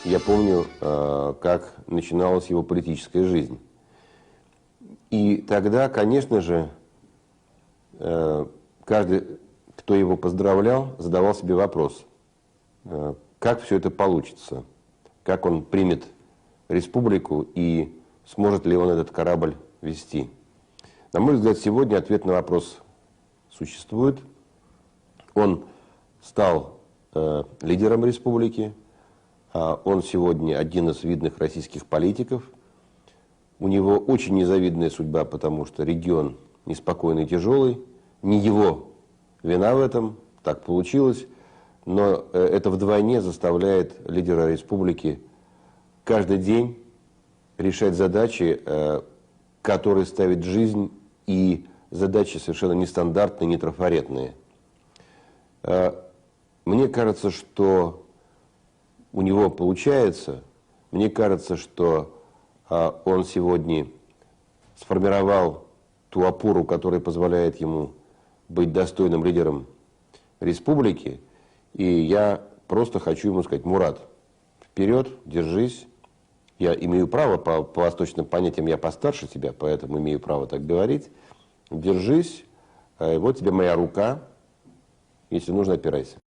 Я помню, как начиналась его политическая жизнь. И тогда, конечно же, каждый, кто его поздравлял, задавал себе вопрос, как все это получится, как он примет республику и сможет ли он этот корабль вести. На мой взгляд, сегодня ответ на вопрос существует. Он стал лидером республики, он сегодня один из видных российских политиков. У него очень незавидная судьба, потому что регион неспокойный и тяжелый. Не его вина в этом, так получилось. Но это вдвойне заставляет лидера республики каждый день решать задачи, которые ставит жизнь, и задачи совершенно нестандартные, не трафаретные. Мне кажется, что у него получается. Мне кажется, что он сегодня сформировал ту опору, которая позволяет ему быть достойным лидером республики. И я просто хочу ему сказать: Мурат, вперед, держись. Я имею право, по восточным понятиям я постарше тебя, поэтому имею право так говорить. Держись, вот тебе моя рука, если нужно, опирайся.